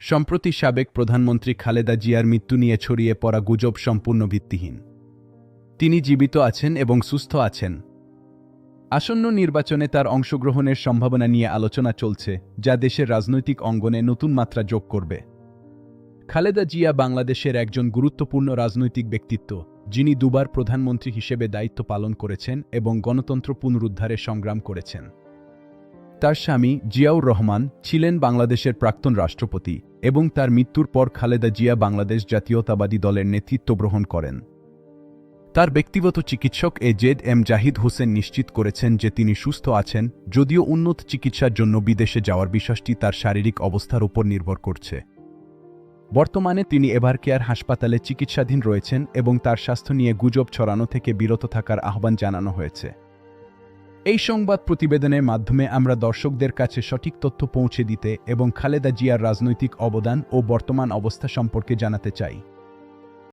সম্প্রতি সাবেক প্রধানমন্ত্রী খালেদা জিয়ার মৃত্যু নিয়ে ছড়িয়ে পড়া গুজব সম্পূর্ণ ভিত্তিহীন। তিনি জীবিত আছেন এবং সুস্থ আছেন। আসন্ন নির্বাচনে তার অংশগ্রহণের সম্ভাবনা নিয়ে আলোচনা চলছে, যা দেশের রাজনৈতিক অঙ্গনে নতুন মাত্রা যোগ করবে। খালেদা জিয়া বাংলাদেশের একজন গুরুত্বপূর্ণ রাজনৈতিক ব্যক্তিত্ব, যিনি দুবার প্রধানমন্ত্রী হিসেবে দায়িত্ব পালন করেছেন এবং গণতন্ত্র পুনরুদ্ধারে সংগ্রাম করেছেন। তার স্বামী জিয়াউর রহমান ছিলেন বাংলাদেশের প্রাক্তন রাষ্ট্রপতি এবং তার মৃত্যুর পর খালেদা জিয়া বাংলাদেশ জাতীয়তাবাদী দলের নেতৃত্ব গ্রহণ করেন। তার ব্যক্তিগত চিকিৎসক এজেড জাহিদ হোসেন নিশ্চিত করেছেন যে তিনি সুস্থ আছেন, যদিও উন্নত চিকিৎসার জন্য বিদেশে যাওয়ার বিষয়টি তার শারীরিক অবস্থার উপর নির্ভর করছে। বর্তমানে তিনি এভারকেয়ার হাসপাতালে চিকিৎসাধীন রয়েছেন এবং তার স্বাস্থ্য নিয়ে গুজব ছড়ানো থেকে বিরত থাকার আহ্বান জানানো হয়েছে। এই সংবাদ প্রতিবেদনের মাধ্যমে আমরা দর্শকদের কাছে সঠিক তথ্য পৌঁছে দিতে এবং খালেদা জিয়ার রাজনৈতিক অবদান ও বর্তমান অবস্থা সম্পর্কে জানাতে চাই।